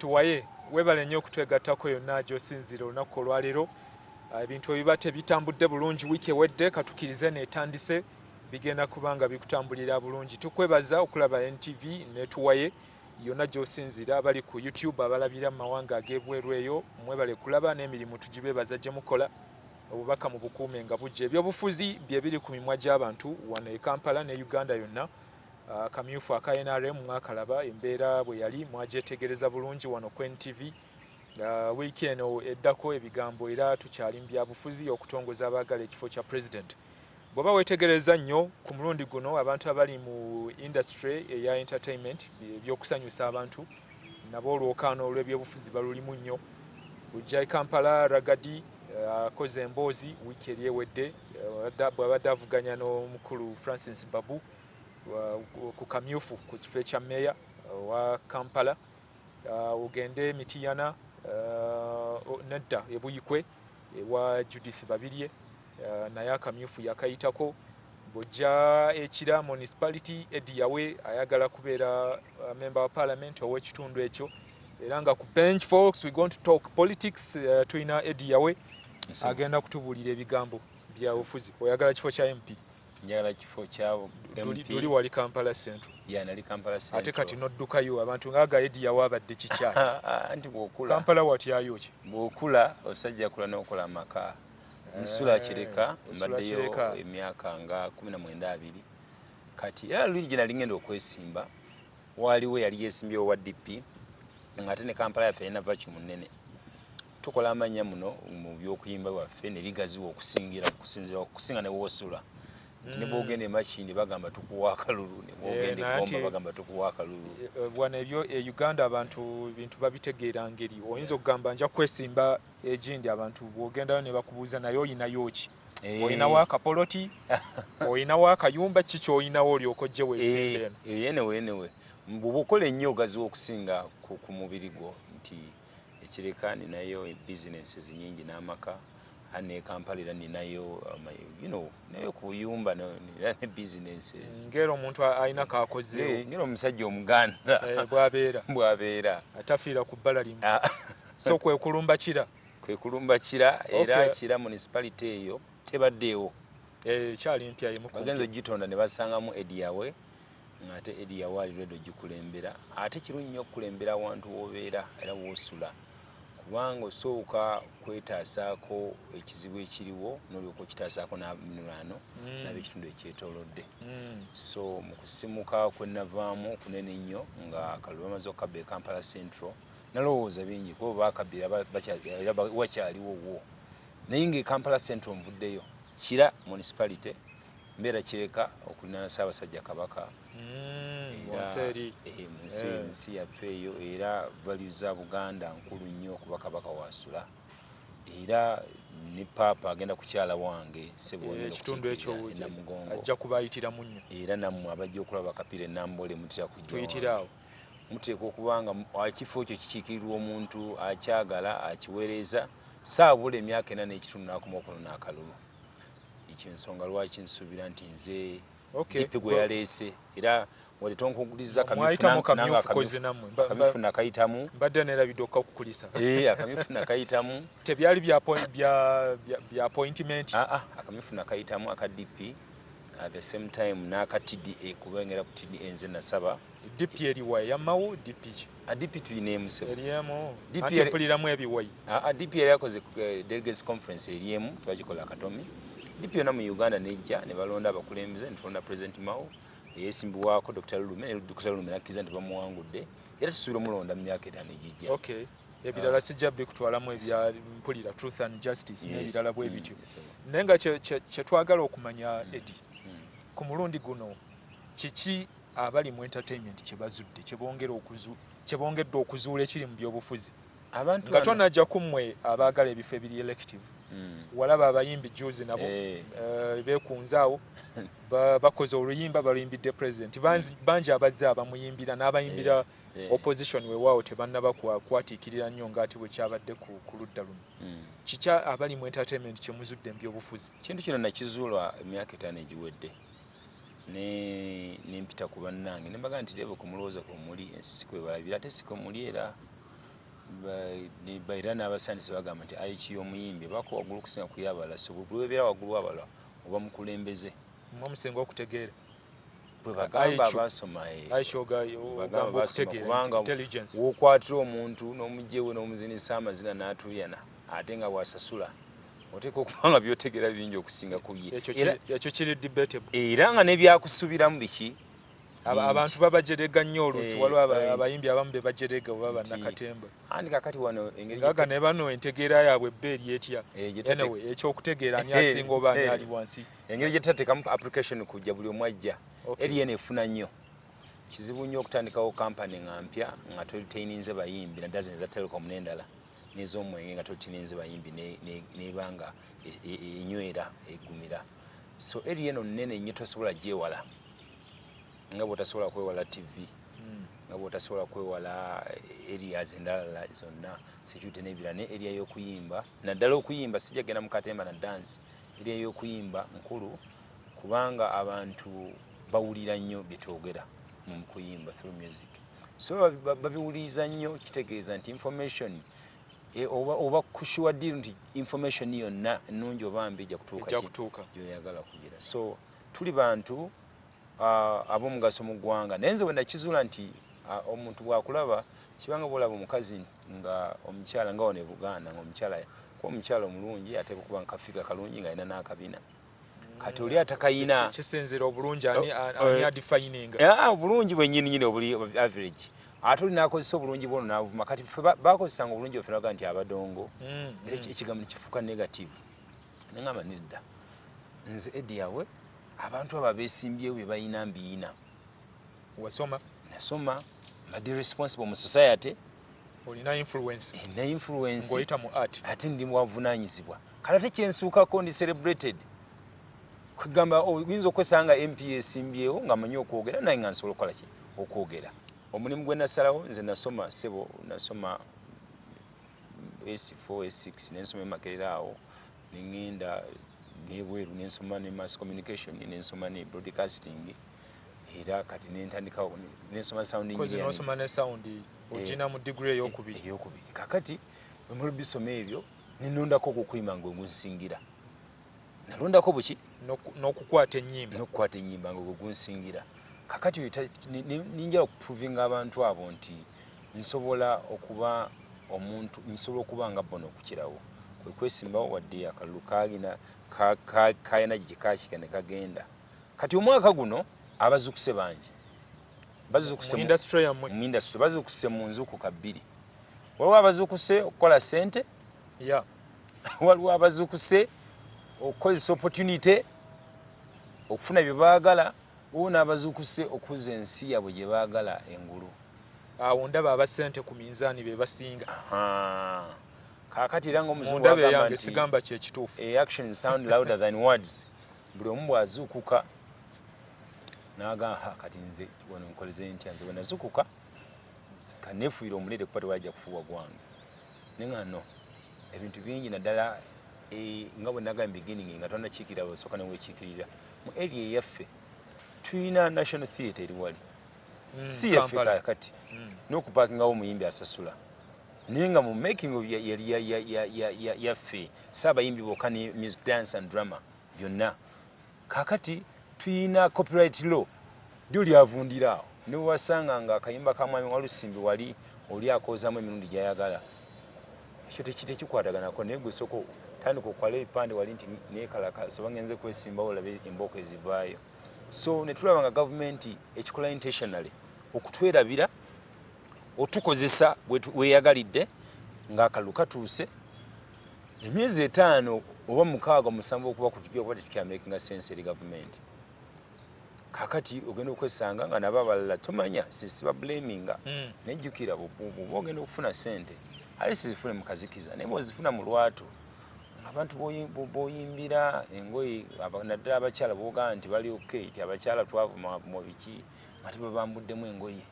Tuwaye webale nnyo okutwegattako yonna gy'osinzira olunaku olwaleero. Ebintu ebiba tebitambudde bulungi wiiki ewedde katukirize n'etandise bigenda kubanga bikutambulira bulungi. Tukwebaza okulaba NTV ne Tuwaye yonna gy'osinzira abali ku YouTube abalabira mu mawanga ag'ebweru eyo mwebale kulaba n'emirimu tugibeebaza gye mukola obubaka mu bukuume nga bujja. Ebyobufuzi bye biri ku mimwa gy'abantu wano e Kampala ne Uganda yonna. Akamyufu aka NRM mwakalaba embeera bwe yali mwagyetegereza bulungi wano ku NTV. Wiiki eno eddako ebigambo era tukyali mu byabufuzi okutongoza abaagala ekifo kya president. Bw'oba weetegereza nnyo ku mulundi guno abantu abali mu industry eya entertainment ebyokusanyusa abantu nabo olwokaano olw'ebyobufuzi balulimu nnyo. Ujja e Kampala Ragadi akoze emboozi wiiki eri ewedde bw'abadde avuganya n'omukulu Francis Babu ku kamyufu ku kifo ekya meeya wa Kampala. Ogende Mitiyana nedda ebuyikwe ewa Judith Babirye naye akamyufu yakayitako. Bw'ojja ekira municipality Eddy Yawe ayagala kubeera member wa parliament ow'ekitundu ekyo era nga ku bench folks we going to talk politics. Tulina Eddy Yawe agenda kutubuulira ebigambo bya bufuzi. Oyagala kifo kya MP? Njagala kifo kya MP. Tuli wali Kampala Central. Nali Kampala Central. Ate kati noddukayo abantu ngaaga Eddy Yawe abadde kikya. Anti bw'okula Kampala watyayo ki? Bw'okula osajja kula n'okola amaka. Nsula kireka mbaddeyo emyaka nga 19 kati era luli gye nali ngenda okwesimba waliwo yali yeesimbyewo wa DP ng'ate ne Kampala yaffe yalina vaki munene. Tukola amanya muno mu by'okuyimba bwaffe ne ligaziwa okusinga ne woosula. Ne bw'ogenda e Makindi bagamba tukuwa akalulu, ne bw'ogenda e Gomba bagamba tukuwa akalulu. Bwana ebyo e Uganda abantu bintu babitegeera ngeri. Oyinza okugamba nja kwesimba egindi abantu bw'ogendayo ne bakubuuza naye oyinayo ki? Oyinawo akapoloti? Oyinawo akayumba ki ky'oyinawo olyoka ojje weesimbe eno? Yenewe. Bw'oba okola ennyo ogaziwa okusinga ku mubiri gwo nti ekireka ninayo businesses nyingi n'amaka. Ane Kampala era ninayo nayo kuyumba ne business ngero omuntu alina kakoze ngero omusajja omuganda bwabeera atafiira ku bbala limu. So kwe kulumba kira era kira municipality eyo tebaddeewo kyali mpya yemu bagenze gitonda ne basangamu Eddy Yawe ng'ate Eddy Yawe ali redo gikulembera ate kirungi nnyo okukulembera awantu w'obeera era w'osula kubanga osooka kwetaasaako ekizibu ekiriwo n'olyoka okitaasaako n'amirano n'ab'ekitundu ekyetoolodde. So mu kusimuka kwe navaamu kunene nnyo nga akalulu bamaze okukabba e Kampala Central nalowooza bingi kuba baakabbira wakyaliwo wo naye nga e Kampala Central nvuddeyo kira municipality mbeera kireka okulinaana Ssaabasajja Kabaka ensi yaffe eyo era valiza Buganda nkulu nnyo okuba Kabaka waasula era ne Paapa agenda kukyala wange ekitundu ekyo ajja kubayitiramu nnyo era nammwe abajja okulaba Kapire Nambole mutera tuyitirawo muteeka okubanga ekifo ekyo kikiikirirwa omuntu akyagala akiweereza saabula emyaka 4 n'ekitundu n'akoma okulona akalulu. Ekyo ensonga lwaki nsuubira nti nze DP gwe yaleese era wali tonkuguliza kamyufu nakayitamu mbadde neerabidde okukulisa akamyufu nakayitamu tebyali bya appointment akamyufu nakayitamu aka DP at the same time n'aka TDA kubengera ku TDA nze nasaba DP eriwaye yammawo DP DP tulineemu eriemu anti mpuliramu ebiwayi DP yali yakoze delegates conference eriemu twagikola akatomi DP yonna mu Uganda nejja ne balonda abakulembeze ne tulonda President Mao yeesimbibwako Dr. Lulume Dr. Lulume nakkiriza nti bamuwangudde era tusuubira omulonda mu myaka 5 egijja. Ebirala kijja bikutwalamu ebya mpulira Truth and Justice n'ebirala bwe bityo naye nga kye twagala okumanya Eddy ku mulundi guno kiki abali mu entertainment kye bazudde kye bongedde okuzuula ekiri mu byobufuzi nga tonajja kummwe abaagala ebifo ebiri elective walaba abayimbi juzi nabo beekunzaawo bakoze oluyimba baluyimbidde president bangi abazze abamuyimbira n'abayimbira opposition weewaawo tebannaba kwatiikirira nnyo ng'ati bwe kyabadde ku ludda luno. Kikya abali mu entertainment kye muzudde mu byobufuzi? Kintu kino nakizuulwa emyaka 5 egiwedde ne mpita ku bannange ne mbaga nti lebo ku mulowooza ku muli ensi kwe balabira ate siko muli era baira n'abasandise bagamba nti ayiki omuyimbi bako waggulu okusinga kuyabala so bwebeera waggulu wabala oba mukulembeze mwamusinga okutegeera bwe bagamba abasoma kubanga wookwatira omuntu n'omugyewe n'omuzinisa amazina n'atuyana ate nga bw'asasula oteeka okuba nga byotegeera bingi okusinga ku ye ekyo kiri debatable era nga n'ebyakusubiramu biki abantu babajerega nnyo oluusi waliwo abayimbi abamu be bajerega oba bannakatemba andi kakati wano ngaga ne bano entegeera yaabwe ebbeeri etya anyway ekyokutegeera ani asinga oba ani ali wansi engeri gye tutateekamu application kujja buli omu ajja eri eno efuna nnyo kizibu nnyo okutandikawo kampani nga mpya nga tolitaininze bayimbi na dazeni za telecom n'endala n'ez'omwenge nga tolitaininze bayimbi n'ebanga enywera egumira so eri eno nnene nnyo tosobola gyewala nga bw'otasobola kwewala TV nga bw'otasobola kwewala areas endala zonna security n'ebirala ne area y'okuyimba naddala okuyimba sijagenda mu katemba na dance area y'okuyimba nkulu kubanga abantu bawulira nnyo bye twogera mu kuyimba through music so babiwuliriza nnyo kitegeeza nti information oba kushuwa diri nti information yonna ennungi oba mbi ejja kutuuka gyoyagala kugira so tuli bantu ab'omugaso mu ggwanga naye nze bwe nakizuula nti omuntu bw'akulaba kibanga bw'olaba omukazi nga omukyala nga wano e Buganda ng'omukyala kuba omukyala omulungi ateeka okuba nkafika kalungi ng'alina n'akabina kati oli atakayina kisinzira obulungi ani adefininga obulungi bwennyini obuli average ate oli n'akozesa obulungi bwono n'abuvuma kati bakozesanga obulungi oferaga nti abadongo ekigambo nekifuuka negative neŋŋamba nedda nze Eddy Yawe abantu abo abeesimbyewo bye balina mbiina nasoma mbadde responsible mu society olina influence ng'oyita mu art ate ndi muwavunaanyizibwa kale ate kyensuukako ndi celebrated kugamba oyinza okwesanga MP esimbyewo nga manyi okwogera naye nga nsobola okukola ki okwogera omulimu gwe nasalawo nze nasoma sebo nasoma S4 S6 nensoma e Makerere awo nengenda n'ebweru nensoma ne mass communication nensoma ne broadcasting era kati nentandikawo nensoma sound engineering nosoma ne sound ogina mu degree ey'okubiri kakati bwe bisoma ebyo ninondako okukuyima ng'ogunsingira nalondako buki n'okukwata ennyimba ng'ogunsingira kakati ninjala okuprovinga abantu abo nti nsobola okuba omuntu nsobola okuba nga bono okukirawo kwe kwesimbawo wadde akalulu kayina gye kakika ne kagenda kati omwaka guno abazukuse bangi bazukuse mu nzuku kabbiri waliwo abazukuse okukola ssente waliwo abazukuse okukozesa opportunity okufuna bye baagala waliwo n'abazukuse okuza ensi yaabwe gye baagala engulu awo ndaba abasente ku minzaani be basinga kaakati era ng'omuzungu sigamba kyekituufu action sound louder than words buli omu bw'azuukuka n'agamba kati nze wano nkoleze ntya nze bwe nazuukuka kaneefuuyira omulere kuba tewajja kufuuwa gwange naye nga no ebintu bingi naddala nga bwe nagamba beginning nga tonnakiikirira osooka neweekiikirira mu area eyaffe tulina national theatre eri wali si yaffe kakati n'okupaakingawo omuyimbi asasula naye nga mu making yaffe si abayimbi bokka ne music dance and drama byonna kakati tulina copyright law lyo lyavundira awo ne bwewasanga nga akayimba ka mwami Walusimbi wali oli akozaamu emirundi gy'ayagala ekyo tekikwataganako naye gwe sooka tandika okwala ebipande wali nti neekalaka soba ngenze kwesimbawo olabe embooko ezivaayo so ne tulaba nga gavumenti ekikola intentionally okutwerabira otukozesa weeyagalidde ng'akalulu katuuse emyezi 5 oba 6 7 okuba ku kibya oba tekikyamakinga sense eri gavumenti kakati ogenda okwesanga nga nabo abalala tomanya sisiba blaminga nejjukira bw'oba ogenda okufuna sente ali sizifune mu kazikiza naye bw'ozifuna mu lwatu abantu b'oyimbira engoye naddala abakyala boogamba nti bali okay ti abakyala twavuma mu biki ate babambuddemu engoye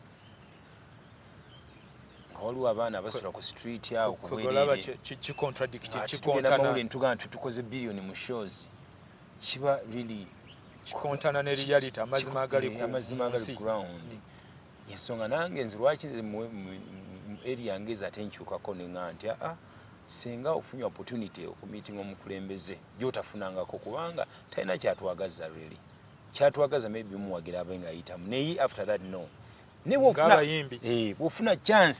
nga waliwo abaana abasula ku street awo kikontradictmawulire ntugamba nti tukoze billioni mu shows kiba really kikontana ne reality amazima agali ground ensonga nange nze lwaki Eddy Yawe ate nkyukako neŋŋamba nti singa ofunye opportunity okumiitinga omukulembeze gy'otafunangako kubanga talina kyatwagaza really kyatwagaza maybe omuwagira abe ng'ayitamu naye after that no bw'ofuna chance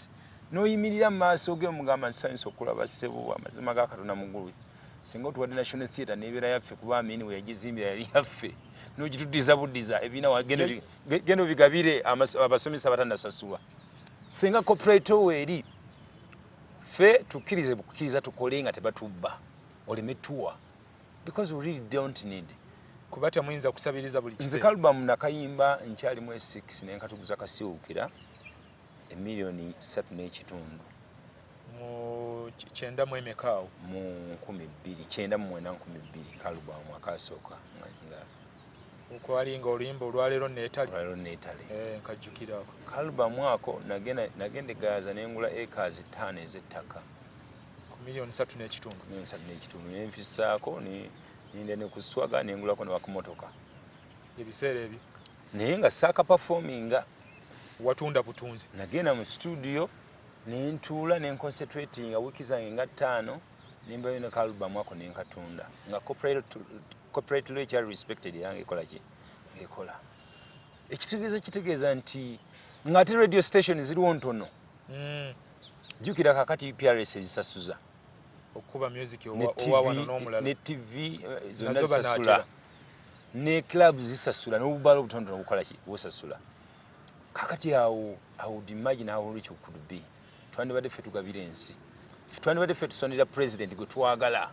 n'oyimirira mu maaso ge omugamba nsanyusa okulaba ssebo amazima ga Katonda muggulu singa otuwadde National Theatre n'ebeera yaffe kuba Amini we yagizimbira yali yaffe n'ogituddiza buddiza ebiina genda obigabire abasomesa abatannasasulwa singa corporate eri ffe tukkiriza tukole nga tebatubba oleme tuwa because we really don't need kuba temuyinza kusabiriza buli nze kalubamu nakayimba nkyalimu 6 nenkatuguza kasiwukira $1.3 million mu 9 mu emekaawo mu 12 kalubamu akasooka okwalinga oluyimba olwaleero neetali nkajjukirako kalubamu ako nagende gaza nengula acres 5 ez'ettaka ku $3.3 million nenfisaako ninde ne kuswaga nengulako ne wakumotoka ebiseera ebyo naye nga saaka performinga watunda butunzi nagenda mu studio nentuula nenconcentratinga wiiki zange nga 5 nimbayo ne kalubamu ako nenkatunda nga corporate law ekyali respected yange ekola ekitegeeza nti ng'ate radio station ziriwo ntono jjukira kakati PRS ezisasuza okuba music owa wano n'omulala ne TV zonna zisasula ne club zisasula n'obubala obutonotono bukola ki busasula kakati awo I would imagine how rich we could be twandibadde ffe tugabira ensi twandibadde ffe tusonera president gwe twagala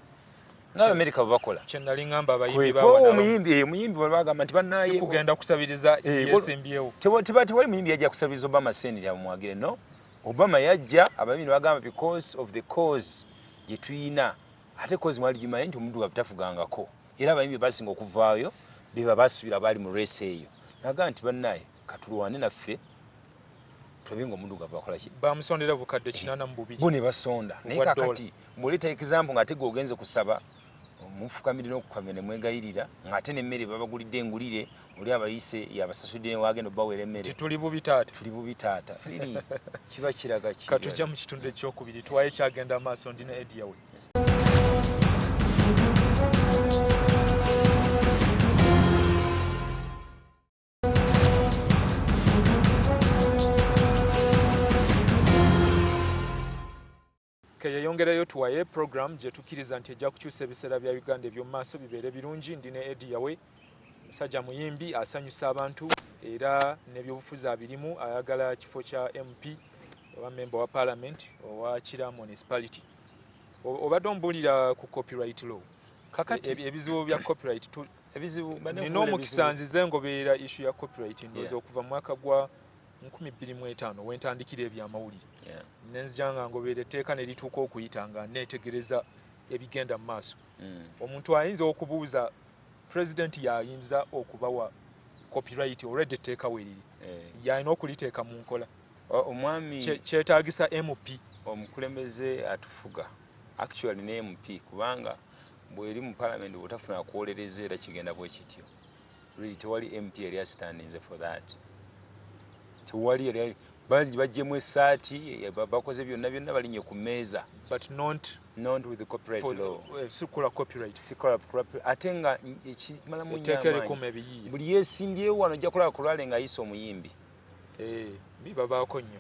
ng'Amerika bwe bakola kyenali ngamba abayimbi bawana omuyimbi bwe bagamba nti bannaye kugenda kusabiriza yeesimbyewo tewali muyimbi yajja kusabiriza Obama sendi yamwagire no Obama yajja abayimbi bagamba because of the cause gye tuyina ate cause mwali gimanyi nti omuntu bwabitafugangako era abayimbi basinga okuvaayo beba basubira baali mu race eyo naga nti bannaye katulwane naffe tubinga omuntu gavakola ki bamusondera bukadde 82 bo ne basonda naye kakati muleta example ng'ate ogenze kusaba mufukamirira okukamira ne mwegayirira ng'ate n'emmere babagulidde engulire oli abayise yabasasudde wagenda obawera emmere tuli bubi taata kiba kiraga ki katujja mu kitundu ekyokubiri Tuwaye kyagenda amaaso ndina Eddy Yawe yeyongerayo Tuwaye program gye tukkiriza nti ejja kukyusa ebiseera bya Uganda eby'omu maaso bibeere birungi ndina Eddy Yawe musajja muyimbi asanyusa abantu era n'ebyobufuzi abirimu ayagala kifo kya MP oba member wa parliament owa Kira municipality obadde ombulira ku copyright law kakati ebizibu bya copyright nina omukisa nzize ngobeera issue ya copyright ndowooza okuva mu mwaka gwa 2005 wentandikira ebyamawulire nenzijanga ngobeera etteeka ne lituuka okuyita nga neetegereza ebigenda mu maaso omuntu ayinza okubuuza president yayinza okubawa copyright already etteeka weeriri yalina okuliteeka mu nkola omwami kyetaagisa MP omukulembeze atufuga actually ne MP kubanga bw'eri mu parliament bw'otafuna kwolereza era kigenda bwe kityo really tewali MP yali asitandinze for that tewali yali bajjemu essaati bakoze byonna balinye ku mmeeza but not with the copyright law sikula copyright ate nga ekimalamu nnyo buli yeesimbyewo wano ojja kulaba kulwale ng'ayisa omuyimbi bibabaako nnyo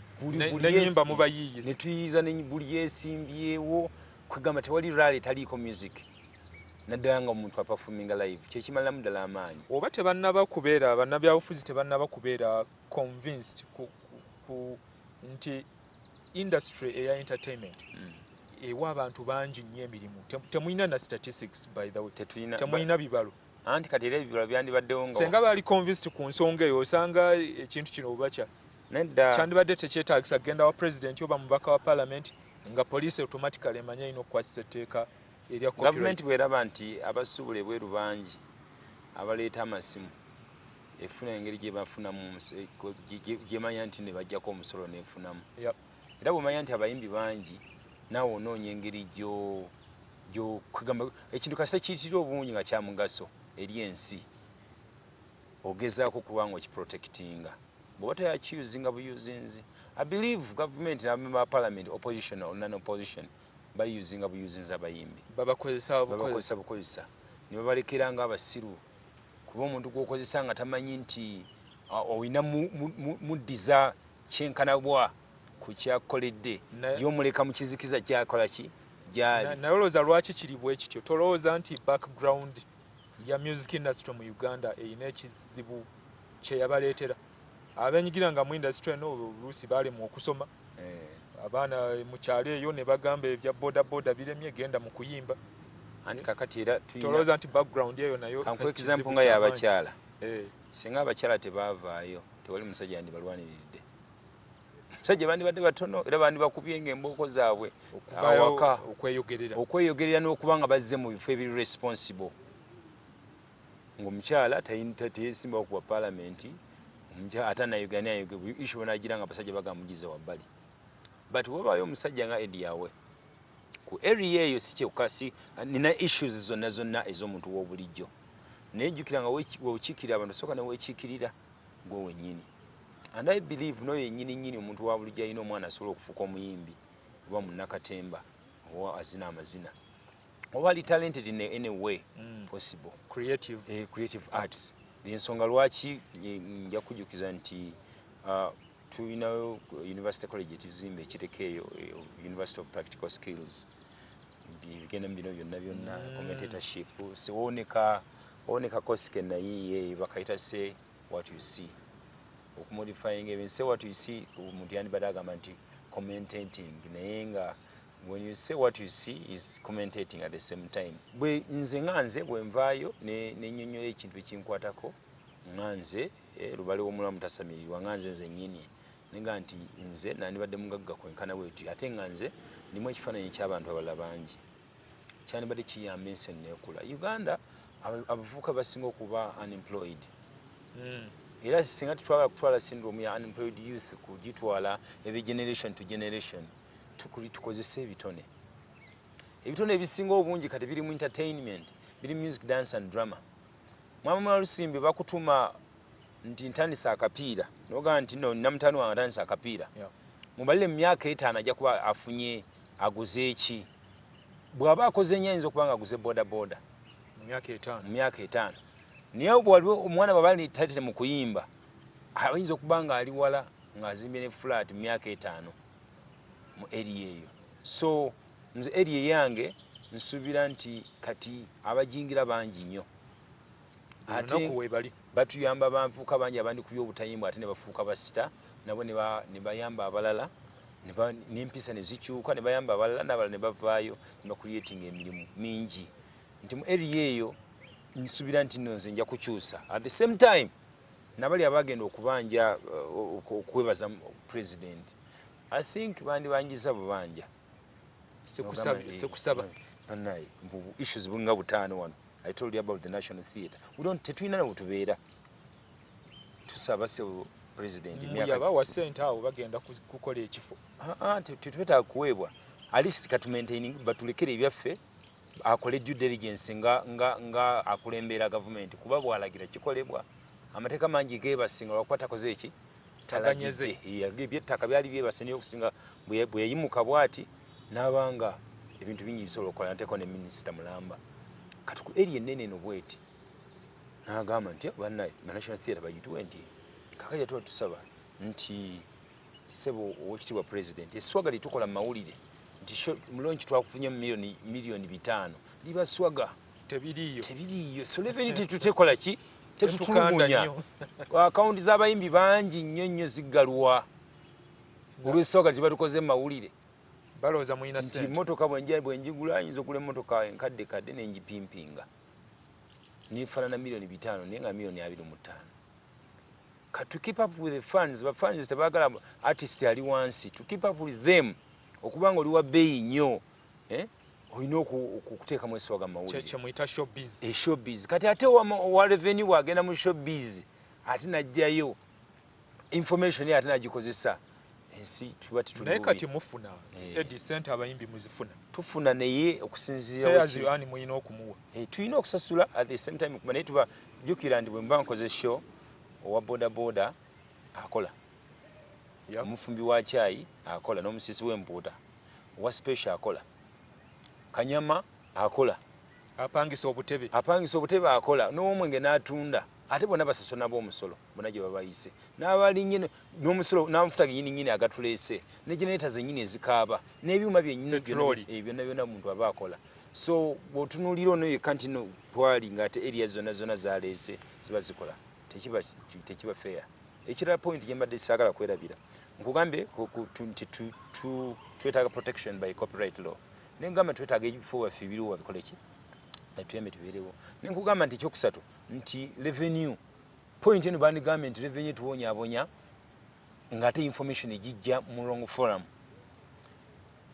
n'ennyimba mubayiiye ne tuyiiza buli yeesimbyewo kwegamba tewali rally taliiko music naddala nga omuntu apafuminga live kyekimaliramu ddala amaanyi oba tebannaba kubeera bannabyabufuzi tebannaba kubeera convinced nti industry eya entertainment ewa abantu bangi nnyo emirimu temulina na statistics by the way temulina bibalo anti kati era ebibalo byandibaddewo nga senga baali convinced ku nsonga eyo osanga ekintu kino obacha nedda kyandibadde tekyetaagisa kugenda wa president oba mubaka wa parliament nga police automatically emanya ino okukwasisa etteeka erya copyright government bweraba nti abasuubula ebweru bangi abaleeta amasimu efuna engeri gye bafunamu gyemanya nti ne bajjako omusolo neefunamu era bwemanya nti abayimbi bangi naawe onoonya engeri gyokugamba ekintu kasita kiyitira obungi nga kya mugaso eri ensi ogezaako kuba nga okiprotectinga bw'oba tayakiyuzinga buyuzinzi I believe government na member parliament opposition or non-opposition bayuzinga buyuzinza abayimbi babakozesa bukozesa ne babalekera nga abasiru kuba omuntu gwokozesa nga tamanyi nti oyina muddiza kyenkanabwa ku kyakoledde y'omuleka mu kizikiza kyakola ki gyali nalowooza lwaki kiri bwe kityo tolowooza nti background ya music industry mu Uganda eyina ekizibu kyeyabaleetera abenyigiranga mu industry eno oluusi balemwa okusoma abaana mu kyalo eyo ne bagamba ebya boda biremye genda mu kuyimba anti kakati era tolowooza nti background eyo nayo for example nga y'abakyala singa abakyala tebaavaayo tewali musajja yandibalwaniridde musajja bandibadde batono era bandibakubyenga embooko zaabwe awaka okweyogerera n'okuba nga bazze mu bifo ebiri responsible ng'omukyala teyesimbawo kuba palamenti ate nayogera issue nagira nga abasajja bagamugiza wabbali but wabaayo omusajja nga Eddy Yawe ku area eyo si kyokka nina issues zonna ez'omuntu w'obulijjo naye jjukira nga weekiikirira abantu sooka ne weekiikirira gwe wennyini and I believe no yennyini omuntu wa bulijjo alina omwana asobola okufuuka omuyimbi oba munnakatemba oba azina amazina oba ali talented in any way possible creative arts ensonga lwaki nja kujjukiza nti tulinayo university college ekizimbe ekireka eyo University of Practical Skills bigenda mu bino byonna commentatorship siwoneka course ke nayiye bakayita say what you see okumodifying even say what you see omuntu yandibadde agamba nti commentating naye nga when you say what you see is commentating at the same time nze bwe nvaayo n'ennyonnyola ekintu ekinkwatako nze lubale w'omulamu tasamirirwa nze nnyini nenga nti nze nandibadde mugagga kwenkana bwetyo ate nga nze nimu ekifaananyi ky'abantu abalala bangi kyandibadde kiyamba ensi enneekula Uganda abavubuka basinga okuba unemployed era singa tutwala syndrome ya unemployed youth kugitwala every generation to generation tukozesa ebitone ebisinga obungi kati biri mu entertainment biri music dance and drama mwama Lusimbi bakutuma nti ntandisa akapiira noga nti no namutano wange ntandisa akapiira mubalire mu myaka 5 ajja kuba afunye aguze eki bw'aba akoze ennyo ayinza okuba nga aguze boda mu myaka 5 niye bwaliwo omwana bw'aba tatete mu kuyimba ayinza okuba nga ali wala ng'azimbye ne flat mu myaka 5 mu area eyo so nze area yange nsuubira nti kati abajingira bangi nnyo ate batuyamba banfuuka bangi abandi ku by'obutayimba ate ne bafuuka basita nabo ne bayamba abalala n'empisa ne zikyuka ne bayamba abalala n'abalala ne bavaayo ne bakuliyetinga emirimu mingi nti mu area eyo nsuubira nti nno nze nja kukyusa at the same time nabali abagenda okubanja okwebaza president I think bandibanjiza bubanja sekusaba naye issues bunga butaano wano I told you about the National Theatre. We don't tetwina na butubeera. Tusaba se president yaba wa ssente awo bagenda kukola ekifo. Tetweta kuwebwa. At least katu maintaining batulekere ebyaffe akole due diligence nga akulembera government kuba bwalagira kikolebwa. Amateeka mangi gebasinga wakwata koze eki taganyeze yebyetaka byali byebasenye okusinga bwe yayimuka bwati nabanga ebintu bingi bisobola okukola nteko ne minister Mulamba katuku eri enene no bweti n'agamba nti bannaye National Theatre bagituwe nti kakajja tusaba nti sebo owekitiibwa president eswaga litukola mu mawulire nti mulongi twakufunye miliyoni 5 liba swaga tebiriyo so revenue tutekola ki tetutulugunya akawunti z'abayimbi bangi nnyo ziggalwa olw'eswaga tebatukoze mu mawulire balooza mulina nti emmotoka bwenjigula ayinza okula emmotoka enkadde nenjipimpinga nifaanana miliyoni 5 naye nga miliyoni 25 to keep up with the funds tebaagala artist ali wansi to keep up with them okubanga oli wa bbeeyi nnyo olina okuteekamu eswaga mu mawulire kyemuyita showbiz kati ate owa revenue bw'agenda mu showbiz ate najjayo information ye ate nagikozesa ensi tuba naye kati mufuna Eddy ssente abayimbi muzifuna tufuna naye okusinziira ani muyina okumuwa tulina okusasula at the same time naye tuba jjukira nti bwe mba nkoze show owa boda akola omufumbi wa chai akola n'omusisi w'empuuta wa special akola kanyama akola apangisa obutebe akola n'omwenge n'atunda ate bonna basasona b'omusolo bonna gye babayise n'abalinye n'omusolo n'amafuta gennyini agatuleese ne generator zennyini ezikaaba n'ebyuma byennyini byonna omuntu aba akola so bw'otunuulira ono yekka nti no twali ng'ate area zonna zaleese ziba zikola tekiba fair. Ekirala point gye mbadde saagala kwerabira nkugambye nti twetaaga protection by copyright law nengamba twetaaga ebifo waffe ebiriwo babikole ki natuyambe tubeerewo nenkugamba nti ekyokusatu nti revenue point eno bandigambye nti revenue tuwonyaabonya ng'ate information egijja mu wrong forum.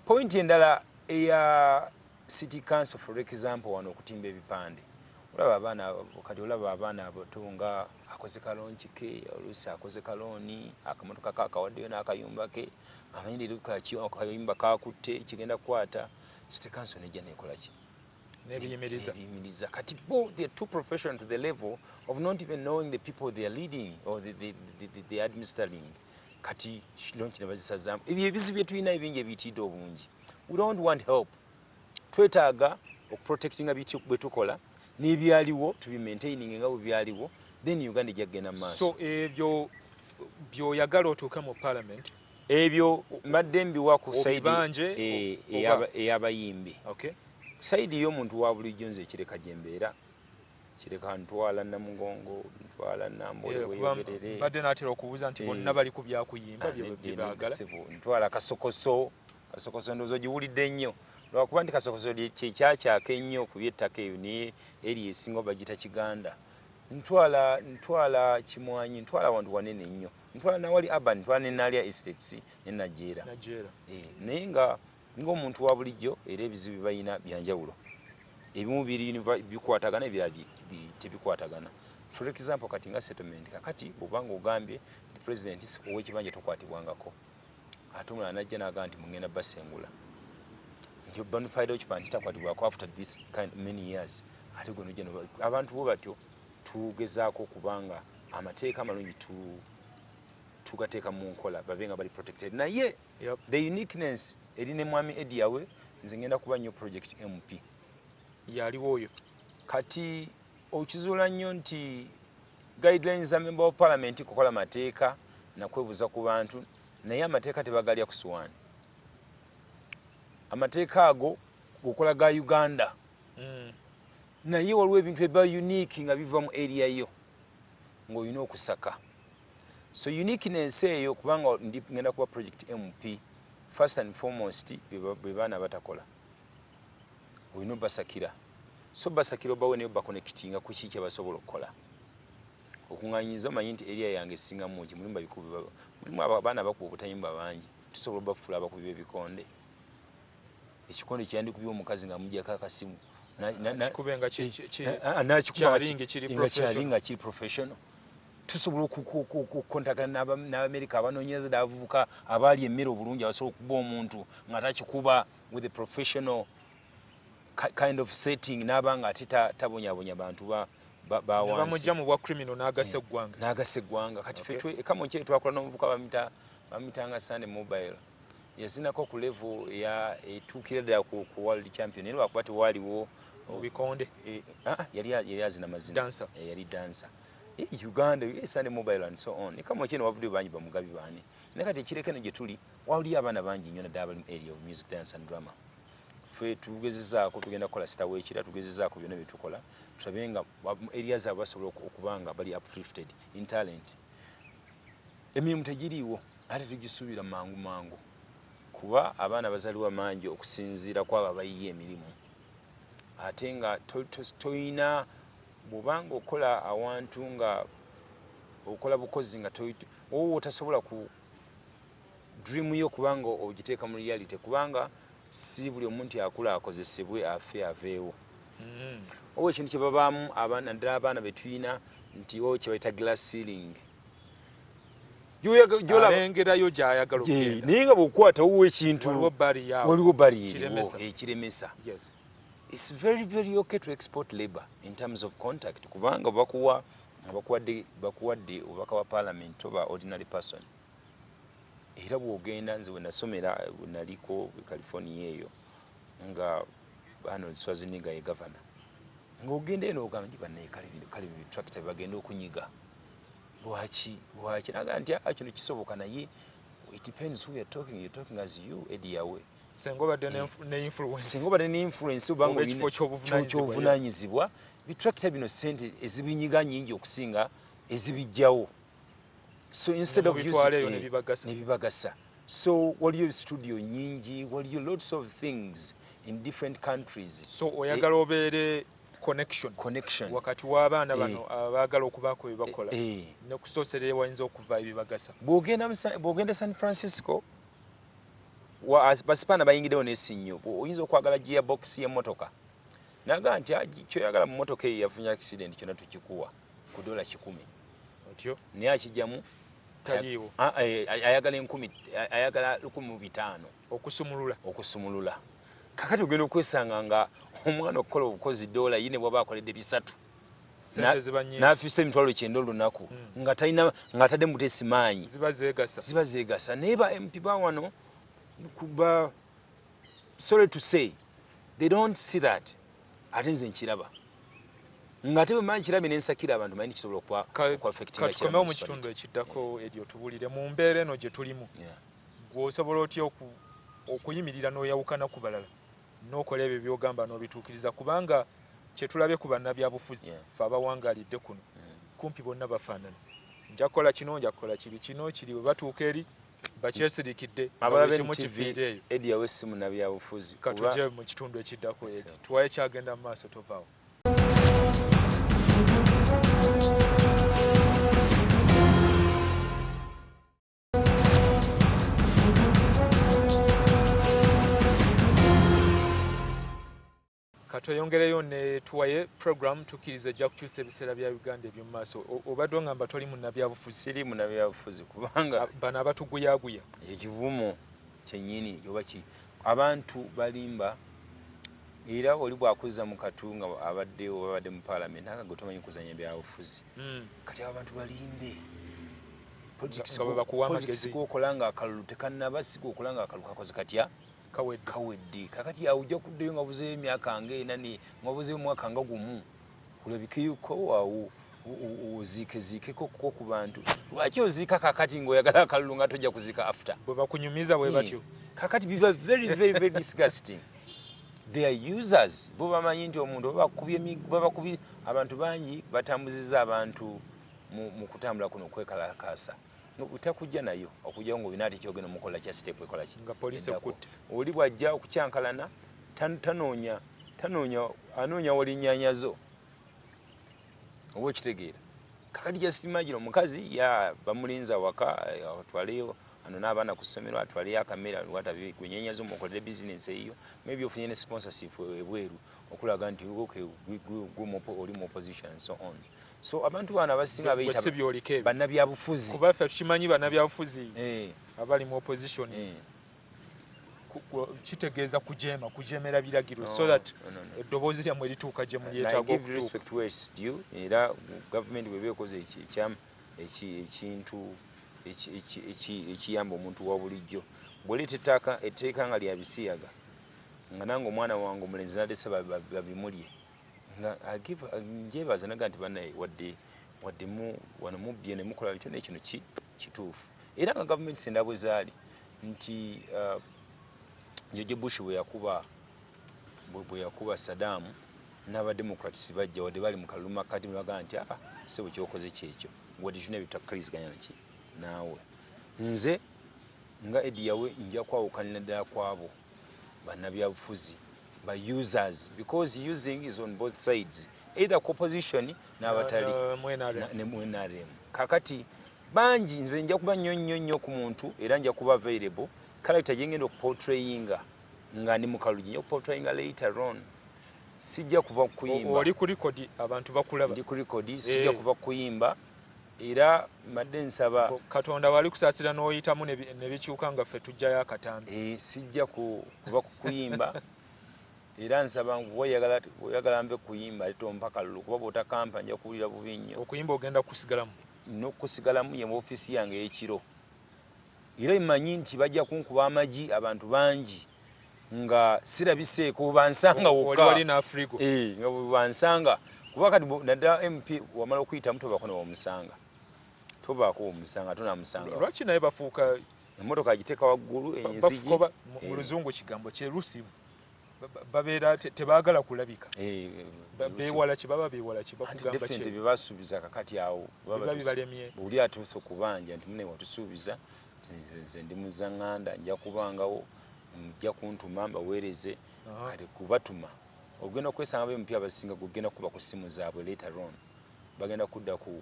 Point endala eya city council for example wano okutimba ebipande olaba abaana abato nga akoze kalonki ke oluusi akoze kalooni akamotoka ke akawaddeyo n'akayumba ke amanyiriro akayumba kakutte kigenda kukwata city council nejja nekola ki nebiyimiriza kati bo they are too professional to the level of not even knowing the people they are leading or the administering kati lonki nebazisazaamu ebyo ebizibu bye tulina ebingi ebiyitiidde obungi. We don't want help. Twetaaga okuprotectinga bwe tukola n'ebyaliwo tubimaintaining nga bwe byaliwo then Uganda ejja kugenda mu maaso. So ebyo by'oyagala otuuke mu parliament ebyo mbadde mbiwa ku sayidi ey'abayimbi. Okay. Sayidi y'omuntu wa bulijjo nze kireka gye mbeera kireka ntwala Namugongo ntwala Nambole weeyogerere badde n'atera okubuuza nti bonna bali ku byakuyimba bye baagala ntwala Kasokoso ndowooza giwulidde nnyo lwakuba nti Kasokoso kyekyakyaka ennyo ku by'ettaka eyo naye eri esinga bagita Kiganda. Ntwala Kimwanyi ntwala wantu wanene nnyo ntwala nawali Urban ntwala ne Naalya Estates ne Najeera naye ng'omuntu wa bulijjo era ebizibu bayina byanjawulo ebimu bikwatagana ebirala tebikwatagana. For example kati nga settlement kakati bw'obanga ogambye the president ow'ekibanja tokwatibwangako ate omulala najja n'agamba nti mugenda basengula nti bonafide w'ekibanja kitakwatibwako after this kind of many years ate gwe nojja abantu bo batyo tugezaako okubanga amateeka amalungi tugateeka mu nkola babe nga bali protected naye the uniqueness eri ne mwami Eddy Yawe nze ngenda kuba nnyo project MP yaliwo oyo kati okizuula nnyo nti guidelines za member of parliament kukola mateeka nakwebuza ku bantu naye amateeka tebagalya ku suwaani. Amateeka ago gukola ga Uganda naye waliwo ebintu ebiba unique nga biva mu area yo ng'olina okusaka. So uniqueness eyo kubanga ngenda kuba project MP first and foremost bwe baana batakola olina obasakira so basakira obawe naye bakonekitinga ku kiki basobola okukola okuŋŋanyiza omanyi nti area yange esinga mungi mulimu abaana bakuba obutayimba bangi tusobola obafuula abakubi b'ebikonde ekikonde kyandikubye omukazi nga mujjako akasimu kyalinga kiri professional tusobola okukontagana n'Amerika abanoonyereza n'abavubuka abaali emmere obulungi abasobola okuba omuntu nga takikuba with a professional kind of setting n'abanga ate tabonyabonya bantu bamujja mu bwa criminal n'agassa eggwanga kati ffe kamo kye twakola n'omuvubuka bamitanga Sunday Mobile yazinako ku level etuukira ddala ku world champion naye lwakuba tewaaliwo obikonde yali azina mazina yali dancer Uganda Sunday Mobile and so on kamo kye wavuddeo bangi bamugabi baani naye kati ekireka eno gye tuli waliyo abaana bangi nnyo naddala bali mu area of music dance and drama. Ffe tugezezaako tugenda kukola sitaweekira tugezezaako byonna bye tukola tulabe nga areas abo basobola okubanga bali uplifted in talent. Emirimu tegiriiwo ate tugisuubira mangu kuba abaana bazaliwa mangi okusinziira kwabo abayiye emirimu ate nga toyina bw'obanga okola awantu nga okola bukozi nga wowe otasobola ku dream yo kubanga ogiteeka mu reality kubanga si buli omuntu akula akozesebwe afe aveewo. Owo ekintu kye babaamu naddala abaana be tulina nti kye bayita glass ceiling alengerayo gy'ayagala okugenda naye nga bw'okukwata wowe ekintu waliwo bali ekiremesa. It's very very okay to export labor in terms of contact kubanga bakuwadde obubaka wa parliament oba ordinary person era bw'ogenda nze we nasomera naliko California eyo nga Arnold Schwarzenegger ye governor ng'ogenda eno ogamba bannaye kale tractor bagenda okunyiga lwaki naga nti kino kisoboka naye it depends who you're talking as you Eddy Yawe sengo badde ne influence ubanga ky'obuvunaanyizibwa bitractor bino sente ezibinyiga nyingi okusinga ezibijjawo so instead of nebibagasa so waliyo studio nyingi waliyo lots of things in different countries so oyagala obeere connection wakati w'abaana bano abaagala okubaako bye bakola ne kusoosera ewayinza okuva ebibagasa bw'ogenda San Francisco basipaana bayingirewo n'essinyo oyinza okwagala gearbox y'emmotoka naga nti kyoyagala mu mmotoka eyo yafunye accident kyonna tukikuwa ku $100 otyo naye akijjamu taliiwo ayagala 10,000 ayagala 500 okusumulula kakati ogenda okwesanga nga omwana okukola obukozi $1 yine bw'aba akoledde bisatu n'afisa emitwalo 9 olunaku nga atadde mutesi maanyi ziba zeegasa naye ba MP ba wano kuba sorry to say they don't see that ate nze nkiraba ngate bwe kirabye n'ensakira abantu manyi kisobola okuaffectinga katukomewo mu kitundu ekiddako eri otubulire mu mbeera eno gye tulimu gweosobola otya okuyimirira n'oyawukana ku balala n'okola ebyo byogamba n'obituukiriza kubanga kyetulabye ku bannabyabufuzi fe abawangalidde kuno kumpi bonna bafaanana nja kukola kino nja kukola kino kiri bwe batuuka eri bakyesirikidde abalabemukifiire eyo Eddy Yawe si munnabyabufuzi katuje mu kitundu ekiddako eri tuwaye kyagenda mu maaso tovaawo katoyongereyo ne Tuwaye program tukiriza ejja kukyusa ebiseera bya Uganda eby'omu maaso obadde ongamba toli munnabyabufuzi siri munnabyabufuzi kubanga bano abatuguyaguya ekivumo kyennyini oba ki abantu balimba era oli bw'akuzza mu katunga abadde mu parliament anga gwe tomanyi kuzanya byabufuzi kati abantu balimbe politics g'okola nga akalulu tekannaba si g'okola nga akalulu kakoze katya kawedde kakati awo ojja kuddeyo nga buzeeyo emyaka ng'enani nga buzeeyo omwaka nga gumu kulabike yuko awo oziikeziikeko kuko ku bantu lwaki oziika kakati ng'oyagala akalulu nga tojja kuziika after bwe bakunyumiza bwe batyo kakati biba very disgusting they are users bo bamanyi nti omuntu babakubye abantu bangi batambuzizza abantu mu kutambula kuno okwekalakaasa utakujja nayo okujja ngo binaati kyogenda mukola kya step ekola ki nga police okutte oli bwajja okukyankalana anoonya wali nnyaanyazo oba okitegeera kakati just imagine omukazi bamulinza waka atwaleyo ano n'abaana ku ssomero atwaleyo akamera lwatabi gwenyanyazo mukolere business eyo maybe ofunye ne sponsorship ebweru okulaga nti oli mu opposition and so on so abantu bana basinga abayita bannabyabufuzi kuba ffe tukimanyi bannabyabufuzi abali mu opposition kitegeeza kujeemera biragiro so that eddoboozi lyammwe lituuka gye mulyetaaga okutuuka era gavumenti bweba ekoze ekintu ekiyamba omuntu wa bulijjo bw'oleeta etteeka nga lya bisiyaga nga nange omwana wange omulenzi nadese babimulye njebaza naga nti bannaye wadde wano mubbye ne mukola bityo nekino kituufu era nga gavumenti senda bwe zaali nti George Bush bwe yakuba Saddam n'abademokrats bajja wadde bali mu kalulu makkati baga nti sebo kyokoze kyekyo wadde kyonna bitakkiriziganya naki naawe nze nga Eddy Yawe nja kwawukanira ddala kwabo bannabyabufuzi by users because using is on both sides either opposition n'abatali ne NRM kakati bangi nze nja kuba nnyo ku muntu era nja kuba available character jengendo portrayinga nga ndi mukalulu nja portrayinga later on sijja kuva kuyimba oli ku record abantu bakulaba ndi ku record sijja kuva kuyimba era madde nsaba Katonda wali kusaasira n'oyitamu ne bikyuka nga ffe tujjayo akatambi sijja kuva kuyimba era nsaba oyagala mbe kuyimba tompa kalulu kuba bw'otakampa nja kuwulira bubi nnyo okuyimba ogenda kusigalamu n'okusigalamu ye mu ofiisi yange ey'ekiro era imanyi nti bajja kunkuba amagi abantu bangi nga sirabiseeko bansanga wokka wali na Afrigo nga bansanga kuba kati naddala MP wamala okuyitamu tobaako newamusanga tobaako omusanga tonamusanga lwaki naye bafuuka emmotoka agiteeka waggulu enzigi mu luzungu kigambo kyerusimu babeera tebaagala kulabika beewala kibaba beewala kibakugamba kye bye basuubiza kakati awo biba bibalemye buli atuuse okubanja nti mune watusuubiza nze ndi muzaŋŋanda nja kubangawo mujja kuntuma mbaweereze kati kubatuma ogenda okwesanga bempya abasinga gugenda kuba ku ssimu zaabwe later on bagenda kudda ku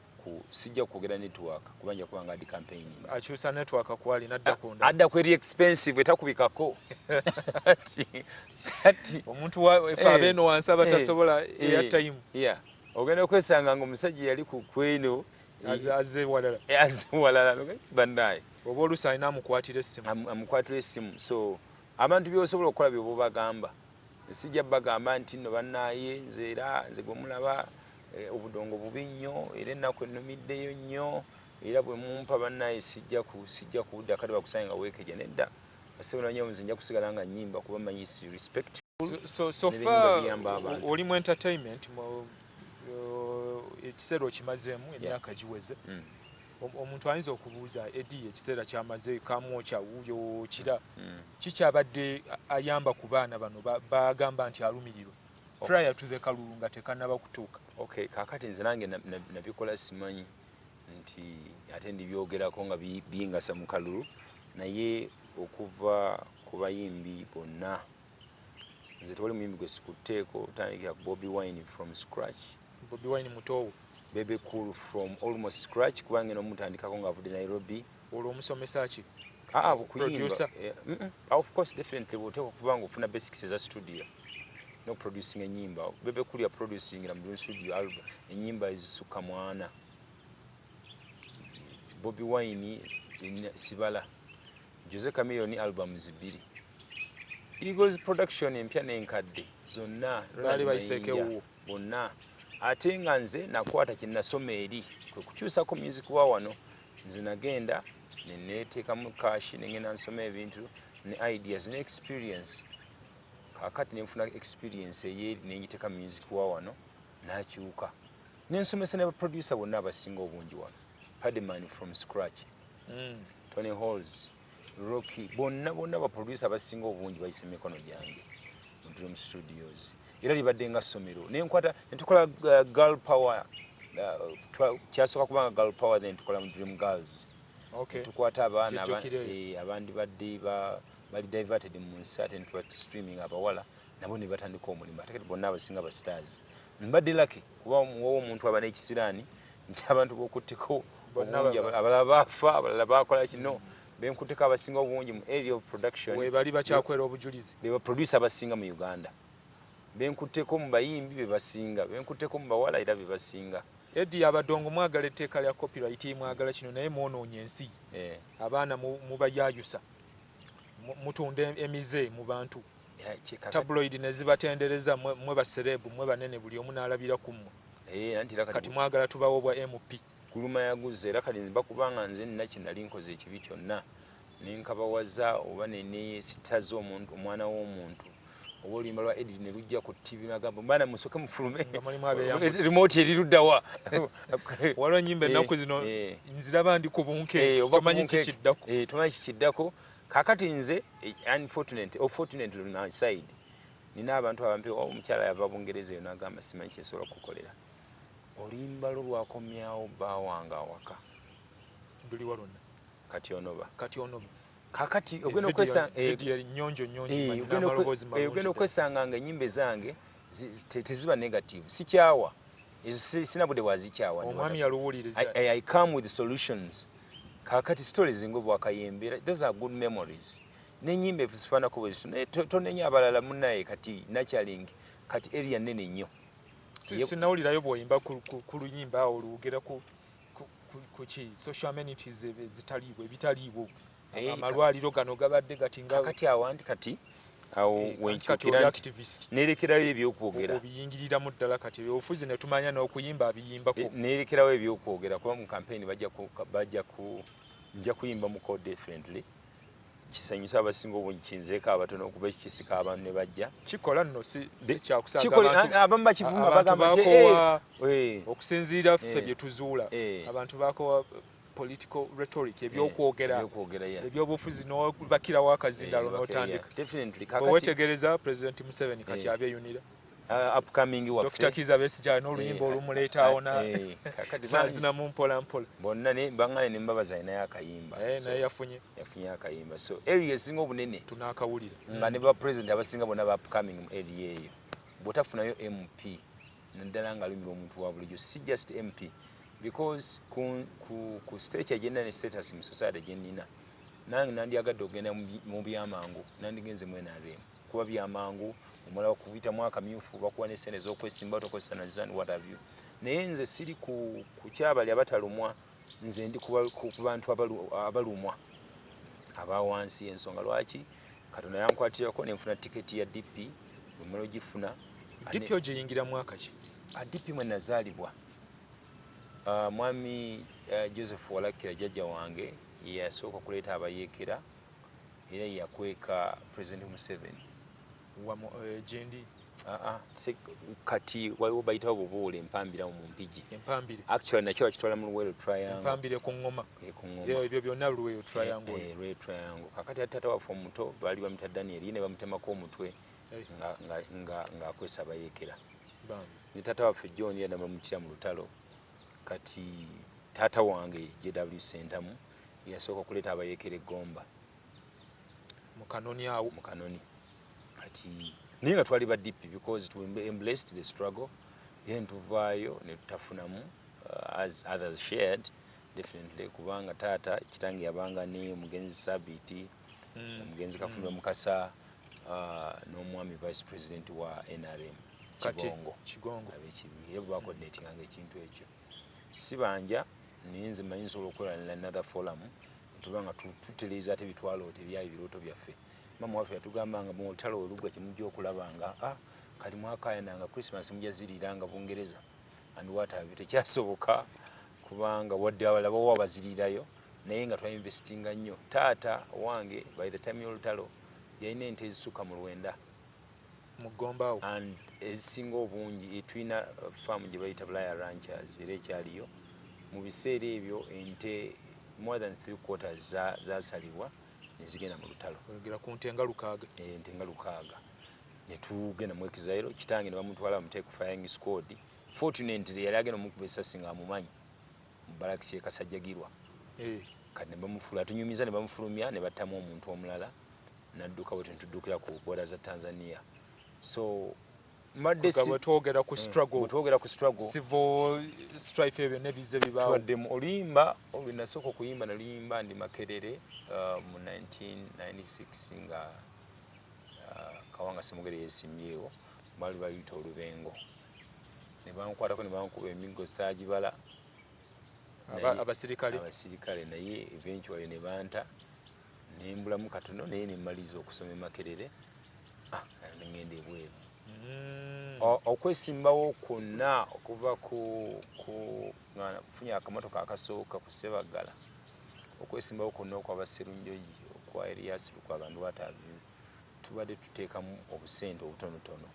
sijja kwogera network kubanja kubanga adi campaign akyusa network kwali nadda kunda adda kweri expensive etakubikako omuntu abeeno wansi abatasobola airtime ogenda okwesanga nga omusajja yali ku kweno azewalala bannaye oba oluusi alina amukwatira essimu so abantu byosobola okukola byoba bagamba sijja bagamba nti nno bannaaye nze gwe mulaba obudongo bubi nnyo era ennaku ennumiddeyo nnyo era bwe mumpa bannaaye sijja kudda kati bakusange nga weekeja nedda basobola nnyo nze nja kusigala nga nnyimba kuba manyi si respect so far oli mu entertainment ekiseera okimazeemu emyaka giweze omuntu ayinza okubuuza Eddy ekiseera kyamaze kamwokya wuuyo kira kikyabadde ayamba ku baana bano bagamba nti alumirirwa prior to the kalulu nga tekanaba kutuuka okay kakati nze nange nabikola simanyi nti ate ndibyogerako nga biyingasa mu kalulu naye okuva ku bayimbi bonna nze tewali muyimbi gwe sikutteeko tandikira Bobi Wine from scratch Bobi Wine mutowo Bebe Cool from almost scratch kubanga n'omutandikako ng'avudde Nairobi olwo omusomesa ki kuyimba of course definitely bw'oteeka okubanga ofuna basics eza studio no producing enyimba Bebe Cool ya producing na mu studio album enyimba ezisukka 4 Bobi Wine sibala Jose Chameleone albums 2 Eagles production empya n'enkadde zonna bali bayiseekewo bonna ate nga nze nakwata kye nasoma eri kwe kukyusako music wa wano nze nagenda neneteekamu kashi nengenda nsoma ebintu ne ideas ne experience kakati nenfuna experience eyeri nenyiteeka music wa wano nakyuka nensomesa ne baproducer bonna abasinga obungi wano Padman from scratch Tony Halls Rocky bonna baproducer abasinga obungi bayise mikono gyange mu Dream Studios era libadde nga ssomero nenkwata netukola girl power kyasooka kubanga girl power then tukola mu Dream Girls tukwata abaana abandi badde bali diverted mu nsi ate netuba streaming abawala nabo ne batandika omulimu ate kati bonna abasinga ba stars mbadde lucky kuba wowe omuntu aba n'ekisiraani nti abantu b'okutteko obungi abalala baafa abalala baakola kino benkutteko abasinga obungi mu area of production webali bakyakwera obujulizi be baproducer abasinga mu Uganda benkutteko mu bayimbi be basinga benkutteko mu bawala era be basinga Eddy abadongo mwagala etteeka lya copyright mwagala kino naye mwonoonye ensi abaana mubayayusa mutunda emize mu bantu tabloid ne zibatendereza mwe baserebu mwe banene buli omu n'alabira ku mmwe kati mwagala tubawo bwa MP kuluma yaguze era kati bakubanga nze nina kinali nkoze ekibi kyonna nenkabawaza oba nene sitaze omuntu omwana w'omuntu oba oluyimba lwa Eddy ne lujja ku TV nagamba mbana musoke mufulume remote eriruddawa waliwo ennyimba ennaku zino nziraba ndi ku bunke tomanyi kikiddako tomanyi kikiddako kakati nze unfortunate on my side nina abantu abampi omukyala yava Bungereza eyo nagamba simanyi kyesobola kukolera oluyimba lwo lwakomyawo baawanga awaka nduli walonna kati onoba kakati ogenda okwesanga nga ennyimba zange teziba negative sikyawa sinabudde bwazikyawa omwami yaluwuliriza I come with solutions kakati stories ngo bwakayembera those are good memories n'ennyimba ezifaanako bwe ziso tonenya abalala munnaye kati nurturing kati area nene nnyo sinawulirayo bw'oyimba ku luyimba awo olwogera ku social amenities ebitaliibwo amalwaliro gano gabadde gati nga kati awo kati awo wenkyukira nerekerayo ebyokwogera obiyingiriramu ddala kati ofuzi ne tumanya n'okuyimba abiyimbako nerekerawo ebyokwogera kuba mu campaign bajja nja kuyimba muko differently kisanyusa abasinga obungi kinzeeko abatono okuba ekisika abantu ne bajja kikola nno si kyakusaaga abamu bakivuma bagamba okusinziira ffe bye tuzuula abantu bakowa political rhetoric ebyokwogera ebyobufuzi n'obakirawo akazindalo n'otandika wewetegereza President Museveni kati abyeyunira upcoming wa Dr. Kiza Besigye n'oluyimba olumuleetaawo n'azinamu mpola mpola bonna ne bangane ne mbabaza naye akayimba naye yafunye akayimba so area esinga obunene tunaakawulira nga ne ba president abasinga bonna ba upcoming area eyo bw'otafunayo MP naddala nga lumira omuntu wa bulijjo si just MP because ku stage agenda ne status mu society gyenina nange nandyagadde okugenda mu byamangu nandigenze mu NRM kuba byamangu omala kubita mwaka myufu bakuwa ne sene z'okwesimba tokozesa na zan what have you naye nze siri ku kyabali abatalumwa nze ndi ku bantu abalumwa abawansi ensonga lwaki Katonda yankwatirako ne nfuna tiketi ya DP omala ogifuna DP ogiyingira mwaka ki DP mwe nazaalibwa mwami Joseph Walakira jjajja wange yasooka kuleeta abayeekera era yakweka President Museveni jendi kati waliwo bayitawo bubuule empambira mu mpigi empambire actually nakyo bakitwala mu Luweero Triangle empambire ku ngoma ebyo byonna Luweero Triangle Luweero Triangle kakati tata waffe omuto baali bamita Daniel ne bamutemako omutwe nga akwesa abayeekera ne tata waffe John yadda bamutira mu lutalo kati tata wange Eddy Yawe Ssentamu yasooka kuleeta abayeekera Gomba mu kanoni awo mu kanoni kati naye nga twali ba DP because we embraced the struggle then tuvaayo ne tutafunamu as others shared definitely kubanga taata kitange yabanga ne mugenzi Sabiti mugenzi Kafunde Mukasa n'omwami vice president wa NRM Kigongo abekibiye bacoordinating nga ekintu ekyo sibanja ninze manyi nsobola okukola another forum tubanga tutereeza ate bitwalo tebyayo biroto byaffe mama waffe yatugamba nga mu lutalo olugwa kimujja okulabanga kali mwakayananga Christmas mujazirira Bungereza and what have you tekyasoboka kubanga wadde abalabo wabazirirayo naye nga twainvestinga nnyo taata wange by the time y'olutalo yalina ente ezisuka mu 9 mu Gomba and ezisinga obungi etwina farm gye bayita Bulaya Ranchers era ekyaliyo mu biseera ebyo ente more than 3/4 zasalibwa nezigenda mu lutalo ogera ku ntenga lukaaga ntenga lukaaga ne tugenda mu Exile kitange ne bamutwala mu take flying squad fortunately yali agenda mu kubesa singa amumanyi mu baraki Kasajjagirwa kati ne bamufula tunyumiza ne bamufulumya ne battamu omuntu omulala nadduka bwe tuddukira ku border za Tanzania so madde twogera ku struggle civil strife ebyo nebize bibaawo wadde mu olimba olwinasooka okuyimba nalimba ndi Makerere mu 1996 nga Kawanga Semugere yesimyewo baali bayita Olubengo ne bankwatako ne bankuba emiggo saagibala abasirikale naye eventually ne banta nembulamu katono naye nemmaliza okusoma Makerere ngenda ebweru okwesimbawo kwonna okuva ku funya akamotoka akasooka ku Sebagala okwesimbawo kwonna okwabaserunjoyi okwa Elias Lukwaga Ndwataavu tubadde tuteekamu obusente obutonotono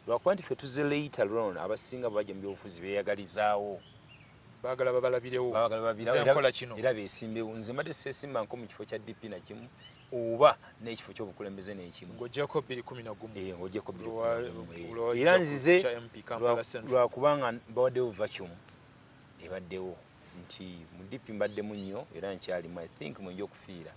lwakuba nti ffe tuze later on abasinga bajja mu byobufuzi beeyagalizaawo baagala babalabirewo era beesimbewo nze mbadde seesimba nko mu kifo kya DP na kimu oba n'ekifo ky'obukulembeze n'ekimu ng'oggyako 2011 ng'oggyako 2011 era nzize lwakubanga bawaddewo vacuum ebaddewo nti mu DP mbaddemu nnyo era nkyalimu I think mwenja okufiira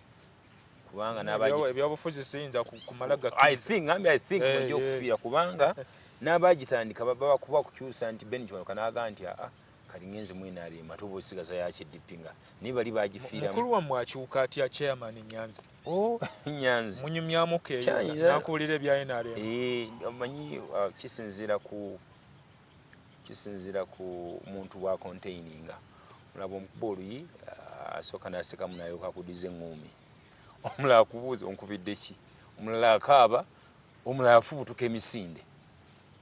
kubanga ebyobufuzi siyinza kumala I think mwenja okufiira kubanga n'abaagitandika baba kuba kukyusa nti Ben Kiwanuka n'agaa nti kali ngenze mu NRM ate oba osigaza yaki DP nga naye bali baagifiiramu mukulu wammwe akyuka atya chairman Nyanzi Nyanzi munyumyamuko eyo nakuwulira ebya NRM omanyi kisinziira ku muntu bwa containinga olaba omukuba oluyi asooka n'asekamu nayoka akudiza eŋŋuumi omulala akubuuza onkubidde ki omulala akaaba omulala afubutuka emisinde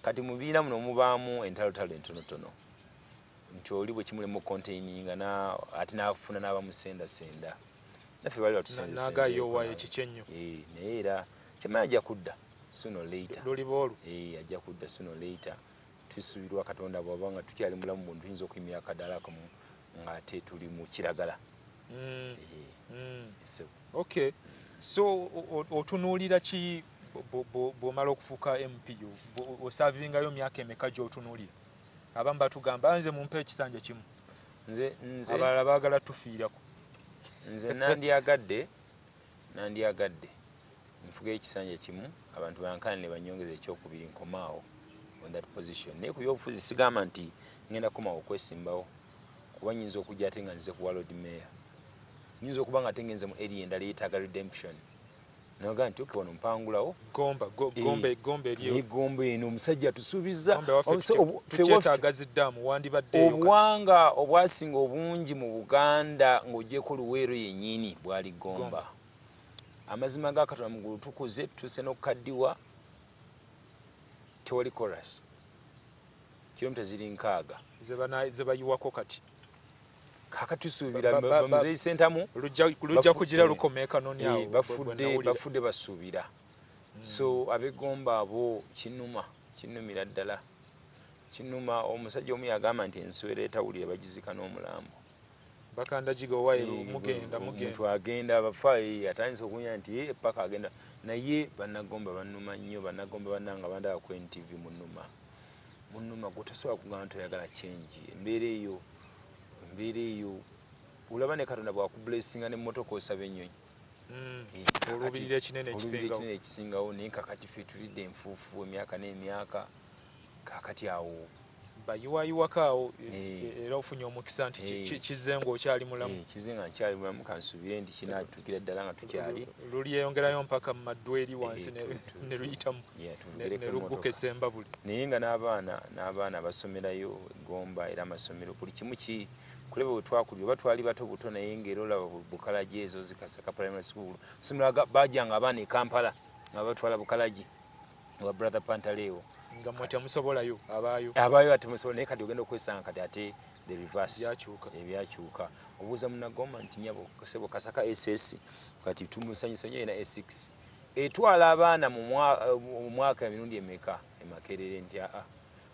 kati mu bibiina muno mubaamu entalotalo entonotono nti oli bwe kimulemu containinga ate n'afuna n'abamusendasenda naffe bali batusanyusa nagayo waye kichenyo naye era kyemanya ajja kudda sooner or later luli bolu ajja kudda sooner or later tusuubirwa Katonda bw'aba nga tukyali mulamu muntu tuyinza okuyimira akadala kamu ng'ate tuli mu kiragala. Okay, so otunuulira ki bw'omala okufuuka MPU osaavingayo myaka emeka gy'otunuulira? Abamu batugamba nze mumpe ekisanja kimu, nze abalala baagala tufiirako. Nze nandyagadde nfuga ekisanja kimu abantu bankane ne banyongeza ekyokubiri nkomaawo on that position. Naye ku byobufuzi sigamba nti ngenda kukomawo okwesimbawo kuba nyinza okujja ate nga nzize ku World Mayor, nyinza okuba nga tengenze mu area endala eyetaaga redemption. Noga nti okay wano mpangulawo gomba eriyo egomba eno omusajja tusuubiza tukyetaaga ziddaamu wandibaddeyo. Obuwanga obwasinga obungi mu Buganda ng'ogyeko Luweero yennyini bwali Gomba. Amazima ga Katonda mugulu tukuze tutuuse n'okukaddiwa tewali chorus kilomita ziri 6 ze bayiwako kati kakatusuubira Yawe Ssentamu lujja kugira lukomeeka noni awo bafudde basuubira. So abegomba abo kinumira ddala kinuma. Omusajja omu yagamba nti enswera etawulira bagizika n'omulambo. Bakanda jigo wayi mugenda omuntu agenda bafaayi atandise okunya nti paka agenda naye bannagomba bannuma nnyo. Bannagomba bannanga bandaba ku NTV munnuma gutasobola kugamba toyagala change. Embeera eyo olaba ne Katonda bw'akublessinga n'emmotoka osaba ennyonyi olubirira ekinene ekisingawo. Naye kakati ffe tulidde enfuufu emyaka n'emyaka kakati awo bayiwayiwako awo era ofunye omukisa nti kize ng'okyali mulamu. Kize nga nkyali mulamu kansuubire nti kinaatukira ddala nga tukyali lulyeyongerayo mpaka mu maddu eri wansi ne luyitamu ne lugguka esemba buli. Naye nga n'abaana abasomerayo Gomba era amasomero buli kimu kuleba bwe twakulira oba twali bato buto naye ng'era olaba bukalagi ezo zikasaka primary school somero bajjanga abaana e Kampala nga batwala bukalagi wa brother Pantalewo nga mwe temusobolayo abaayo atemusobola. Naye kati ogenda okwesanga kati ate the reverse ebyakyuka. Obuuza munnagomba nti nyabo sebo kasaka SS kati tumusanyusa nnyo ena S6 etwala abaana mu mwaka emirundi emeka Makerere nti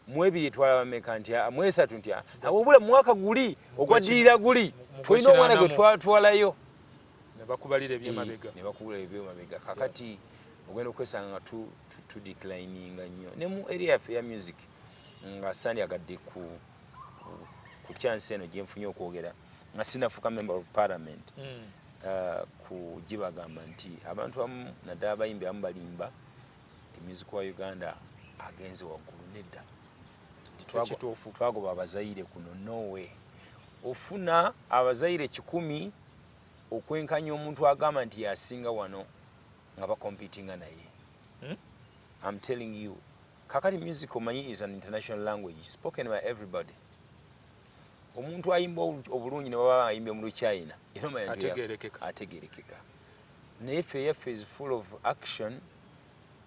mwebiri etwala bameka nti mwesatu nti abubula mwaka guli ogwaddirira guli tulina omwana gwe twatwalayo ne bakubalira ebyemabega. Kakati ogenda okwesanga nga tu declininga nnyo ne mu area yaffe ya music nga sandyagadde ku chance eno gye nfunye okwogera nga sinafuuka member of parliament kugibagamba nti abantu abamu naddala abayimbi abamu balimba music wa Uganda agenze waggulu. Nedda twagoba abazaire kuno nowe ofuna abazaire 100 okwenkanya omuntu agamba nti yasinga wano nga bakompitinga naye. I'm telling you, kakati music omanyi is an international language spoken by everybody. Omuntu ayimba obulungi ne baba ayimba mu China ategerekeka. Naye ffe yaffe is full of action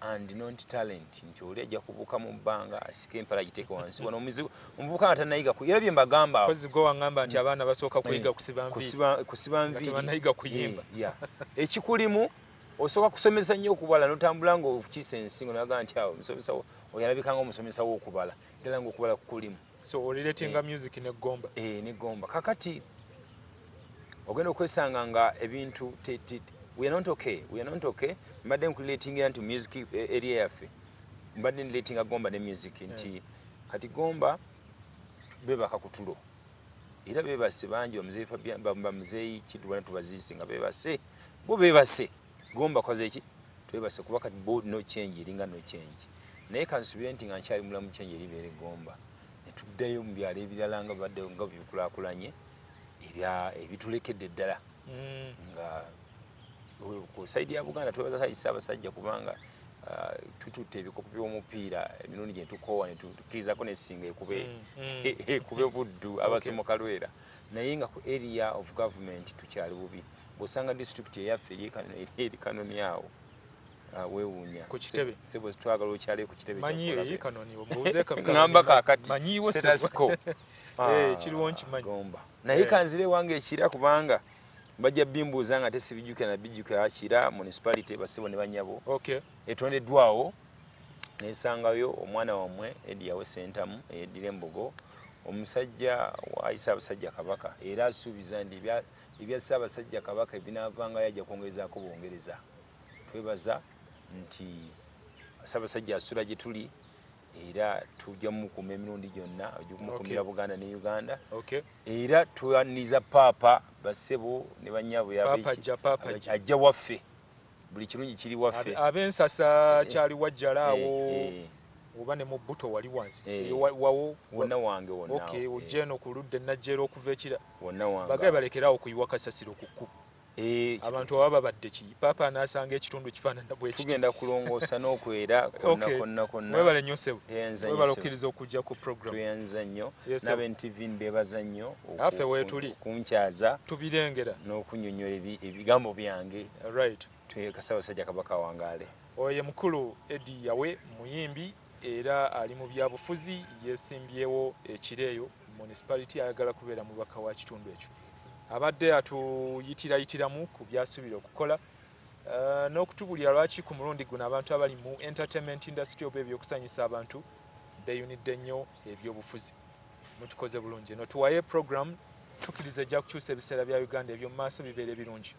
and not talent. Nti oli ajja kubuuka mu bbanga asika empala giteeka wansi wano omuvubuka nga tannayiga era bye mbagamba go wangamba nti abaana basooka kuyiga kusiba nviiri bannayiga kuyimba. Ekikulimu osobola kusomesa nnyo okubala n'otambula ng'okiisa ensingo naga nti awo omusomesa oyalabika ng'omusomesa w'okubala era ng'okubala kukulimu. So oliretinga music ne Gomba ne Gomba kakati ogenda okwesanga nga ebintu we are not okay. Mbadde nkuletingira nti music area yaffe mbadde niletinga Gomba ne music nti kati Gomba bebaka kutulo era bebase bangi omuzeeyi Fabian bamuzeeyi Kidwana tubaziisi nga bebase Gomba koze eki twebase kuba kati board no change eringa no change. Naye kansubire nti nga nkyali mulamu change eribeere Gomba netuddayo mu byalo ebirala nga badde nga bikulaakulanye ebitulekedde ddala nga ku saidi ya Buganda twebaza sayisa abasajja kubanga tututte ebikopo by'omupiira emirundi gye tukoowa ne tukirizako n'essinga ekube buddu abasomo Kalwera. Naye nga ku area of government tukyali bubi. Bw'osanga district eyaffe eri kanoni awo weewuunya ku kitebe sebo twagala okyale ku kitebe manyi kanoni omubuuze ngamba kakati manyiwo Gomba. Naye kanzire wange ekira kubanga bajja bimbuuza nga tesibijjukira na bijjukira kira municipality basebo ne banyabo etondeddwawo nesangayo omwana wamwe Eddy Yawe Ssentamu eyeddira Embogo omusajja waayisa abasajja kabaka era asuubiza nti ebya Ssaabasajja Kabaka ebinaavanga yajja kwongerezaako Bungereza. Twebaza nti Ssaabasajja asula gye tuli era tujja mukuma emirundi gyonna ogumukumira Buganda ne Uganda era tuwaniriza Paapa bassebo ne bannyabo ajja waffe buli kirungi kiri waffe ab'ensasa kyali wajjalaawo oba ne mu bbuto wali wansi wawo wonna wange wonna ojja eno ku ludda najjeera okuva ekira wonna wange bagabe balekeraawo kuyiwa kasasiro ku kkubo abantu baba babadde ki Paapa anaasanga ekitundu kifaanana bwe tugenda kulongoosa n'okwera konna webale nnyo ssebo webale okkiriza okujja ku program tuyanza nnyo n'ab'NTV mbeebaza nnyo affe weetuli kunkyaza tubirengera n'okunyonnyola ebigambo byange right Ssaabasajja Kabaka wangaale. Oyo mukulu Eddy Yawe muyimbi era ali mu byabufuzi yeesimbyewo ekireeyo municipality ayagala kubeera mubaka wa kitundu ekyo abadde atuyitiramu ku byasuubira okukola n'okutubulira lwaki ku mulundi guno abantu abali mu entertainment industry oba ebyokusanyusa abantu beeyunidde nnyo ebyobufuzi mutukoze bulungi eno Tuwaye program tukkiriza ejja kukyusa ebiseera bya Uganda ebyo mu maaso bibeere birungi.